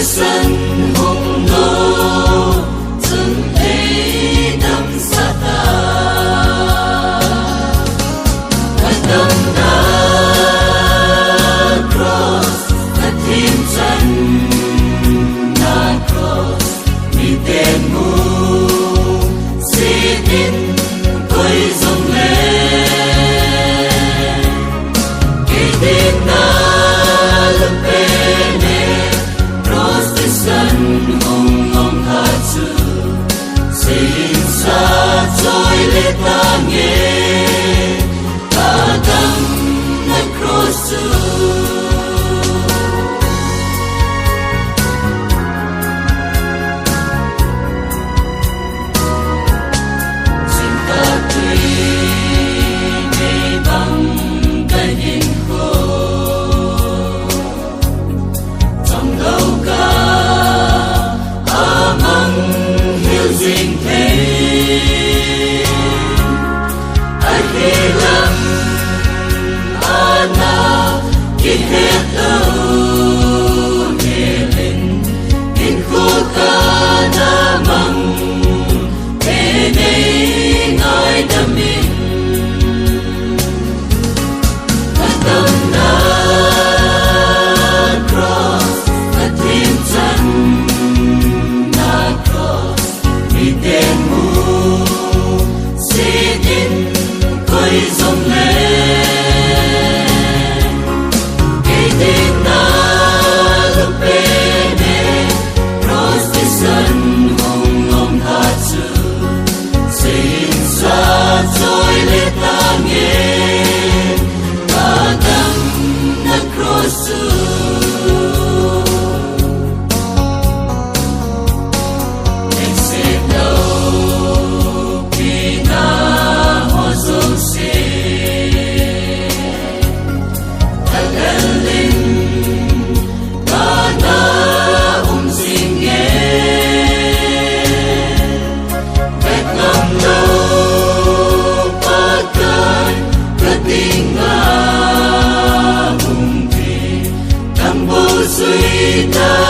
Sân hùng nô từng thấy đâm sát ta thật đâm đá cross thật thiên chân na cross mi tên mu si tin tôi dòng lên kỳ tin na lâm sân hùng ngông tha chư xin xa trôi lê ta nghe ta đâm nát cross xin ta tuy ngày bằng cái nhìn khô trong đâu cả dinh thế ai khi lắm ana khi hết đâu nghe lên in khu ca na măng thế này ngài đam mình thật tâm na cross thật thiên chân tên mu si tin tôi dòng lên cái tên na lúc bên đây cross đi sân hùng ngông tha chư xin xa trôi lê ta nghe ta đâm nát cross suy ta